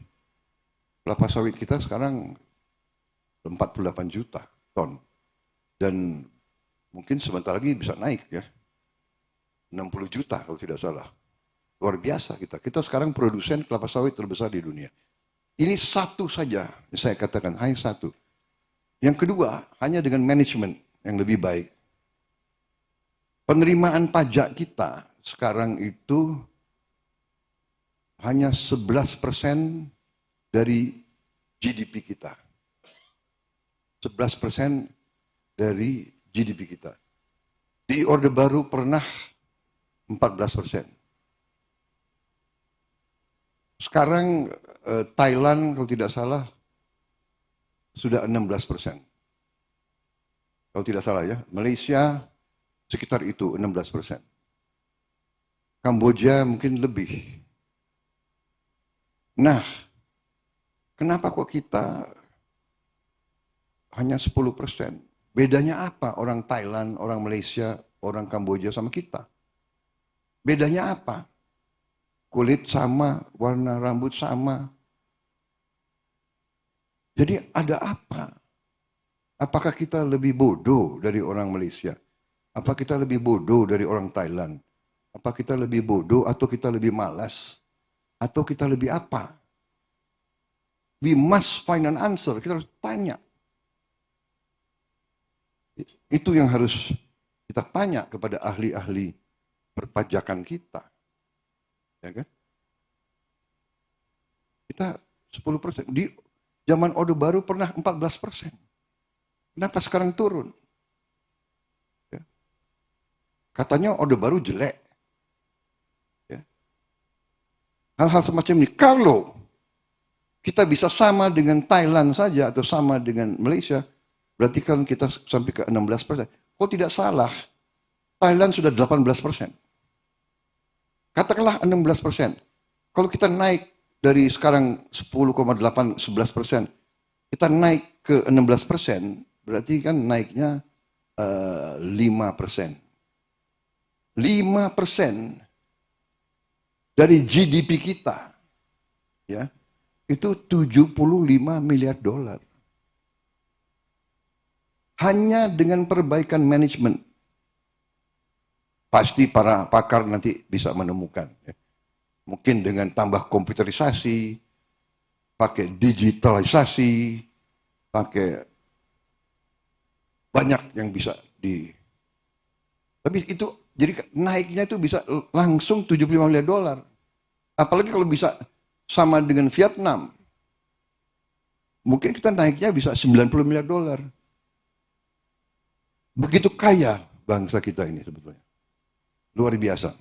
kelapa sawit kita sekarang 48 juta ton. Dan mungkin sebentar lagi bisa naik ya. 60 juta kalau tidak salah. Luar biasa kita. Kita sekarang produsen kelapa sawit terbesar di dunia. Ini satu saja, saya katakan, hanya satu. Yang kedua, hanya dengan manajemen yang lebih baik. Penerimaan pajak kita sekarang itu hanya 11% dari GDP kita. 11% dari GDP kita. Di Orde Baru pernah 14%. Sekarang Thailand kalau tidak salah sudah 16%. Kalau tidak salah ya, Malaysia sekitar itu 16%. Kamboja mungkin lebih. Nah, kenapa kok kita hanya 10%? Bedanya apa orang Thailand, orang Malaysia, orang Kamboja sama kita? Bedanya apa? Kulit sama, warna rambut sama. Jadi ada apa? Apakah kita lebih bodoh dari orang Malaysia? Apa kita lebih bodoh dari orang Thailand? Apa kita lebih bodoh atau kita lebih malas? Atau kita lebih apa? We must find an answer. Kita harus tanya. Itu yang harus kita tanya kepada ahli-ahli perpajakan kita. Ya kan? Kita 10%. Di zaman Orde Baru pernah 14%. Kenapa sekarang turun? Ya. Katanya Orde Baru jelek. Ya. Hal-hal semacam ini. Kalau kita bisa sama dengan Thailand saja atau sama dengan Malaysia, berarti kan kita sampai ke 16%. Kok tidak salah? Thailand sudah 18%. Katakanlah 16%. Kalau kita naik dari sekarang 10,8, 11%, kita naik ke 16%, berarti kan naiknya 5%. 5% dari GDP kita, ya, itu 75 miliar dolar. Hanya dengan perbaikan manajemen. Pasti para pakar nanti bisa menemukan. Ya. Mungkin dengan tambah komputerisasi, pakai digitalisasi, pakai banyak yang bisa di. Tapi itu jadi naiknya itu bisa langsung 75 miliar dolar. Apalagi kalau bisa sama dengan Vietnam. Mungkin kita naiknya bisa 90 miliar dolar. Begitu kaya bangsa kita ini sebetulnya. Luar biasa.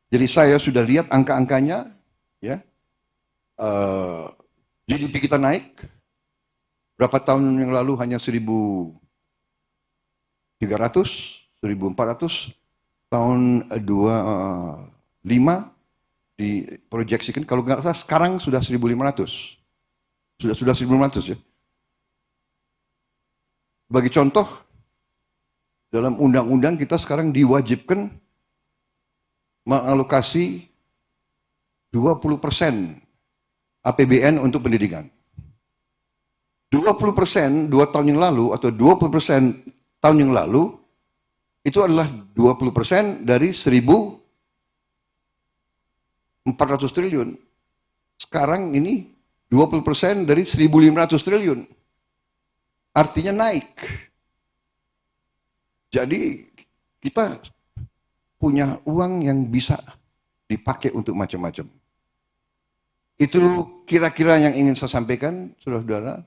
Jadi saya sudah lihat angka-angkanya, ya. GDP kita naik. Berapa tahun yang lalu hanya 1.300, 1.400. Tahun 25 diproyeksikan, kalau nggak salah sekarang sudah 1.500. Sudah 1.500 ya. Bagi contoh, dalam undang-undang kita sekarang diwajibkan mengalokasi 20% APBN untuk pendidikan. 20% 2 tahun yang lalu atau 20% tahun yang lalu itu adalah 20% dari 1.400 triliun. Sekarang ini 20% dari 1.500 triliun. Artinya naik. Jadi kita punya uang yang bisa dipakai untuk macam-macam. Itu kira-kira yang ingin saya sampaikan, saudara-saudara.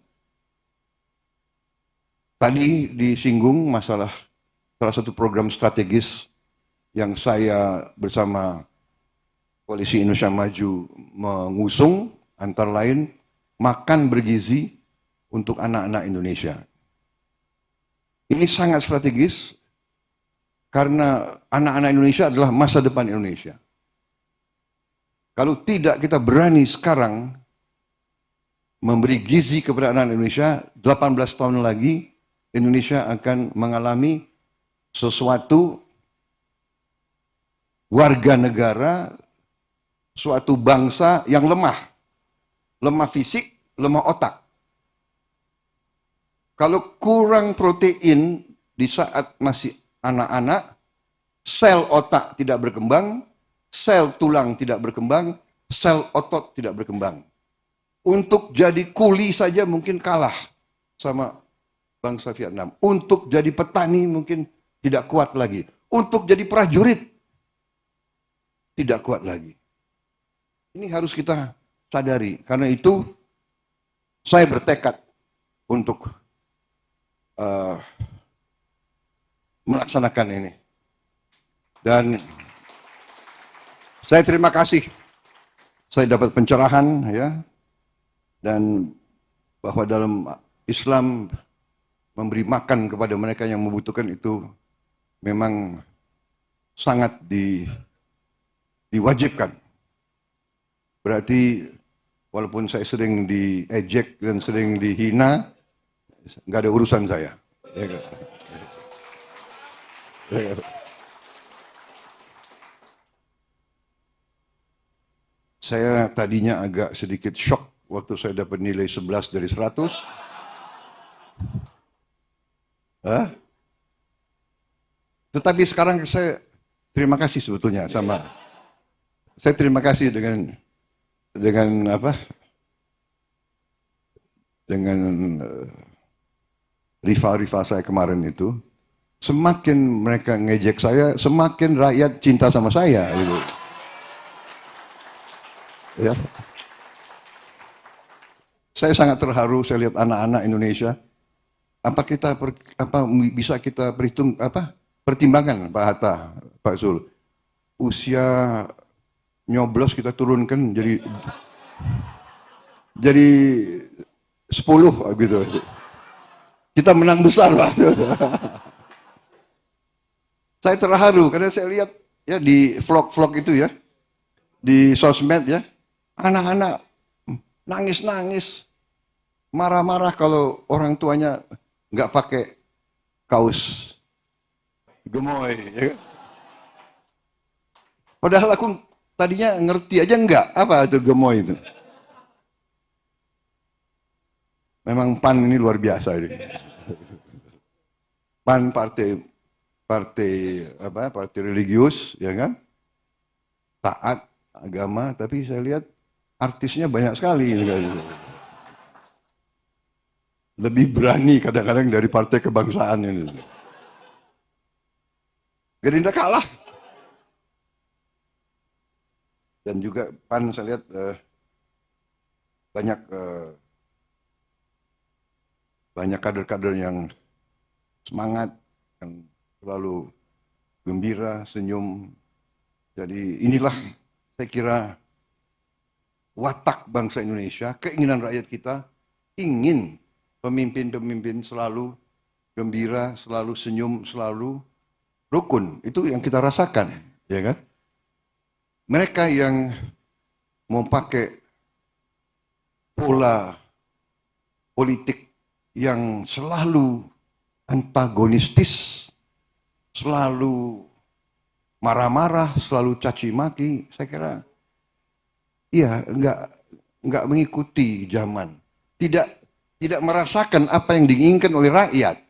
Tadi disinggung masalah salah satu program strategis yang saya bersama Koalisi Indonesia Maju mengusung, antara lain makan bergizi untuk anak-anak Indonesia. Ini sangat strategis karena anak-anak Indonesia adalah masa depan Indonesia. Kalau tidak kita berani sekarang memberi gizi kepada anak Indonesia, 18 tahun lagi Indonesia akan mengalami sesuatu warga negara, suatu bangsa yang lemah. Lemah fisik, lemah otak. Kalau kurang protein di saat masih anak-anak, sel otak tidak berkembang, sel tulang tidak berkembang, sel otot tidak berkembang. Untuk jadi kuli saja mungkin kalah sama bangsa Vietnam. Untuk jadi petani mungkin tidak kuat lagi. Untuk jadi prajurit tidak kuat lagi. Ini harus kita sadari. Karena itu saya bertekad untuk melaksanakan ini. Dan saya terima kasih. Saya dapat pencerahan ya. Dan bahwa dalam Islam memberi makan kepada mereka yang membutuhkan itu memang sangat diwajibkan. Berarti walaupun saya sering diejek dan sering dihina, nggak ada urusan saya. Saya tadinya agak sedikit shock waktu saya dapat nilai 11 dari 100. Tetapi sekarang saya terima kasih sebetulnya sama. Saya terima kasih dengan apa? Dengan rival-rival saya kemarin itu. Semakin mereka ngejek saya, semakin rakyat cinta sama saya. Gitu. Ya. Saya sangat terharu saya lihat anak-anak Indonesia. Bisa kita pertimbangan Pak Hatta, Pak Zul. Usia nyoblos kita turunkan jadi 10 gitu. Kita menang besar, Pak. Saya terharu karena saya lihat ya di vlog-vlog itu ya, di sosmed ya, anak-anak nangis-nangis, marah-marah kalau orang tuanya nggak pakai kaos gemoy. Ya. Padahal aku tadinya ngerti aja nggak apa itu gemoy itu. Memang PAN ini luar biasa ini. PAN partai religius, ya kan? Taat agama, tapi saya lihat artisnya banyak sekali. Lebih berani kadang-kadang dari partai kebangsaan ini. Gerindra kalah. Dan juga PAN saya lihat banyak kader-kader yang semangat, yang selalu gembira, senyum. Jadi inilah saya kira watak bangsa Indonesia, keinginan rakyat kita ingin pemimpin-pemimpin selalu gembira, selalu senyum, selalu rukun. Itu yang kita rasakan, ya kan? Mereka yang mau pakai pola politik yang selalu antagonistis, selalu marah-marah, selalu caci maki, saya kira iya nggak mengikuti zaman, tidak merasakan apa yang diinginkan oleh rakyat.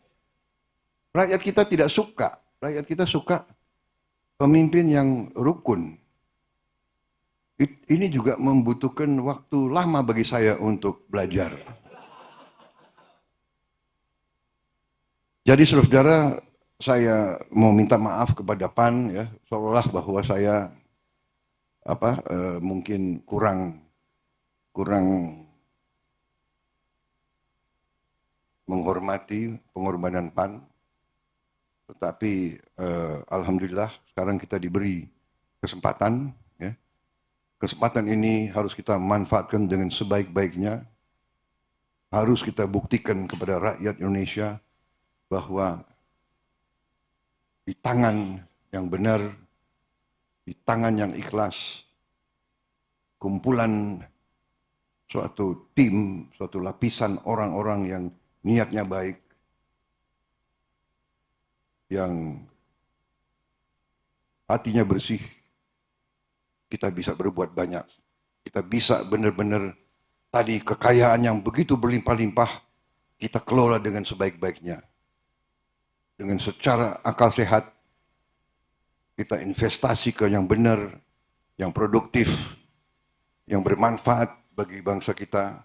Rakyat kita tidak suka, rakyat kita suka pemimpin yang rukun. Ini juga membutuhkan waktu lama bagi saya untuk belajar. Jadi saudara-saudara, saya mau minta maaf kepada PAN ya, seolah bahwa saya mungkin kurang menghormati pengorbanan PAN. Tetapi alhamdulillah sekarang kita diberi kesempatan ya. Kesempatan ini harus kita manfaatkan dengan sebaik-baiknya. Harus kita buktikan kepada rakyat Indonesia bahwa di tangan yang benar, di tangan yang ikhlas, kumpulan suatu tim, suatu lapisan orang-orang yang niatnya baik, yang hatinya bersih, kita bisa berbuat banyak. Kita bisa benar-benar tadi kekayaan yang begitu berlimpah-limpah, kita kelola dengan sebaik-baiknya. Dengan secara akal sehat, kita investasi ke yang benar, yang produktif, yang bermanfaat bagi bangsa kita,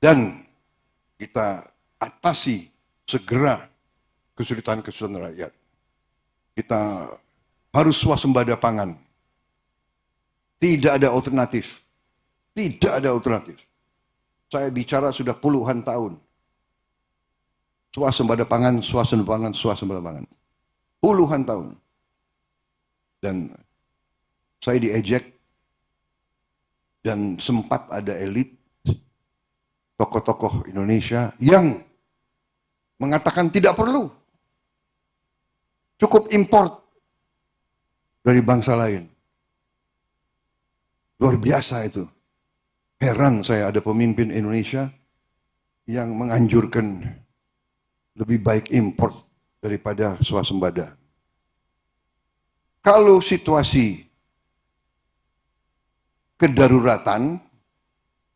dan kita atasi segera kesulitan-kesulitan rakyat. Kita harus swasembada pangan. Tidak ada alternatif. Tidak ada alternatif. Saya bicara sudah puluhan tahun. Swasembada pangan, swasembada pangan, swasembada pangan. Puluhan tahun. Dan saya diejek, dan sempat ada elit, tokoh-tokoh Indonesia yang mengatakan tidak perlu. Cukup import dari bangsa lain. Luar biasa itu. Heran saya ada pemimpin Indonesia yang menganjurkan lebih baik import daripada swasembada. Kalau situasi kedaruratan,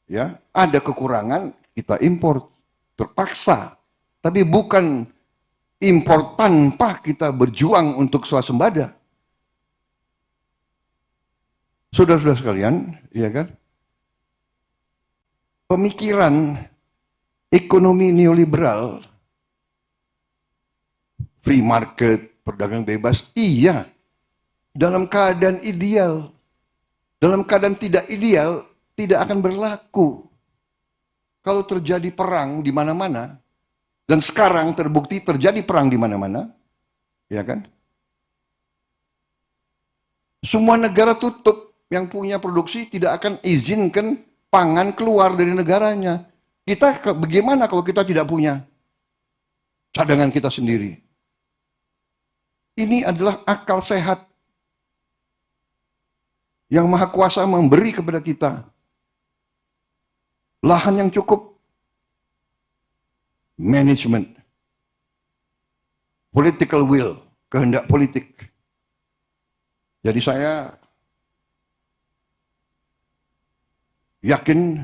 ya, ada kekurangan, kita import terpaksa. Tapi bukan impor tanpa kita berjuang untuk swasembada. Saudara-saudara sekalian, ya kan? Pemikiran ekonomi neoliberal, free market, perdagangan bebas, iya, dalam keadaan ideal. Dalam keadaan tidak ideal, tidak akan berlaku. Kalau terjadi perang di mana-mana, dan sekarang terbukti terjadi perang di mana-mana, ya kan? Semua negara tutup, yang punya produksi tidak akan izinkan pangan keluar dari negaranya. Kita bagaimana kalau kita tidak punya cadangan kita sendiri? Ini adalah akal sehat yang Maha Kuasa memberi kepada kita. Lahan yang cukup, manajemen, political will, kehendak politik. Jadi saya yakin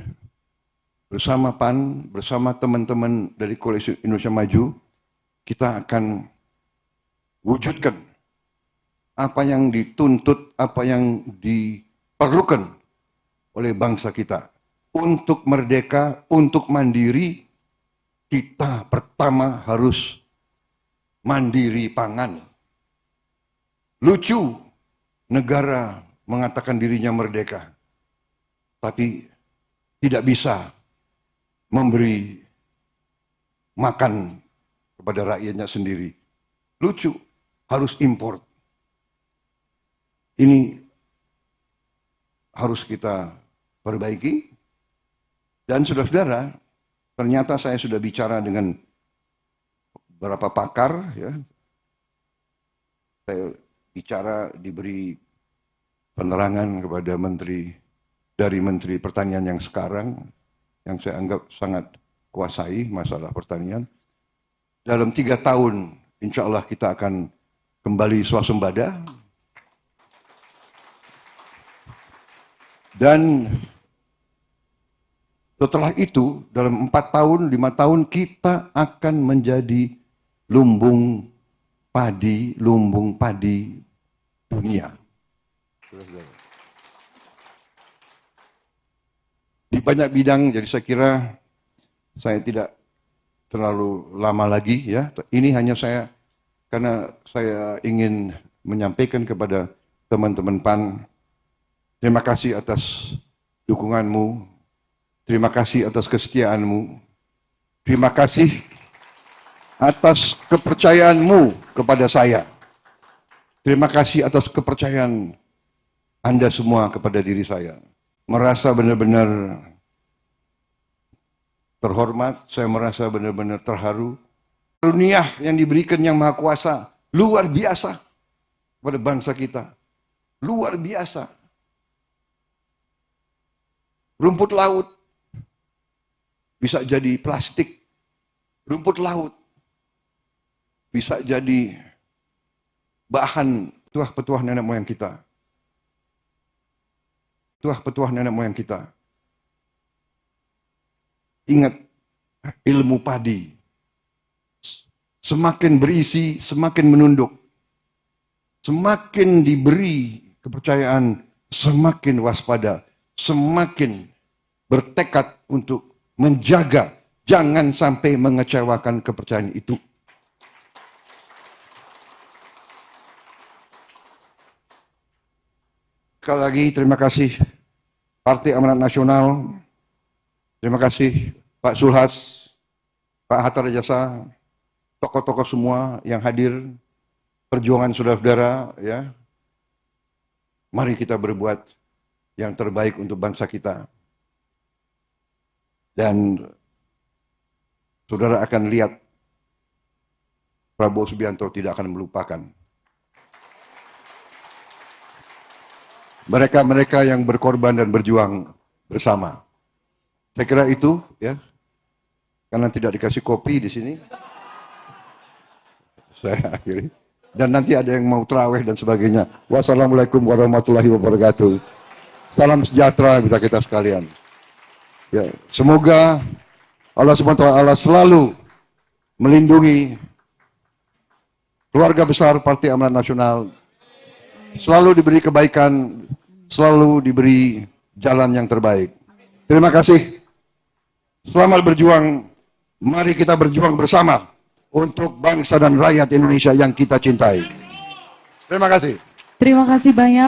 bersama PAN, bersama teman-teman dari Koalisi Indonesia Maju, kita akan wujudkan apa yang dituntut, apa yang diperlukan oleh bangsa kita. Untuk merdeka, untuk mandiri, kita pertama harus mandiri pangan. Lucu, negara mengatakan dirinya merdeka, tapi tidak bisa memberi makan kepada rakyatnya sendiri. Lucu, harus import. Ini harus kita perbaiki. Dan saudara-saudara, ternyata saya sudah bicara dengan beberapa pakar, ya. Saya bicara, diberi penerangan kepada dari Menteri Pertanian yang sekarang, yang saya anggap sangat kuasai masalah pertanian. Dalam 3 tahun, insya Allah kita akan kembali swasembada. Dan setelah itu, dalam 4 tahun, 5 tahun, kita akan menjadi lumbung padi dunia. Di banyak bidang, jadi saya kira saya tidak terlalu lama lagi, ya. Ini hanya karena saya ingin menyampaikan kepada teman-teman PAN, terima kasih atas dukunganmu, terima kasih atas kesetiaanmu, terima kasih atas kepercayaanmu kepada saya, terima kasih atas kepercayaan Anda semua kepada diri saya. Merasa benar-benar terhormat, saya merasa benar-benar terharu. Karunia yang diberikan yang Maha Kuasa luar biasa pada bangsa kita, luar biasa. Rumput laut bisa jadi plastik, rumput laut bisa jadi bahan petuah-petuah nenek moyang kita. Petuah-petuah nenek moyang kita. Ingat, ilmu padi semakin berisi, semakin menunduk. Semakin diberi kepercayaan, semakin waspada. semakin bertekad untuk menjaga, jangan sampai mengecewakan kepercayaan itu. Sekali lagi terima kasih Partai Amanat Nasional, terima kasih Pak Sulhas, Pak Hatta Rajasa, tokoh-tokoh semua yang hadir, perjuangan saudara-saudara, ya. Mari kita berbuat yang terbaik untuk bangsa kita. Dan saudara akan lihat Prabowo Subianto tidak akan melupakan mereka-mereka yang berkorban dan berjuang bersama. Saya kira itu, ya. Karena tidak dikasih kopi di sini, saya akhiri. Dan nanti ada yang mau terawih dan sebagainya. Wassalamualaikum warahmatullahi wabarakatuh. Salam sejahtera bagi kita sekalian. Ya, semoga Allah SWT selalu melindungi keluarga besar Partai Amanat Nasional, selalu diberi kebaikan, selalu diberi jalan yang terbaik. Terima kasih. Selamat berjuang. Mari kita berjuang bersama untuk bangsa dan rakyat Indonesia yang kita cintai. Terima kasih. Terima kasih banyak.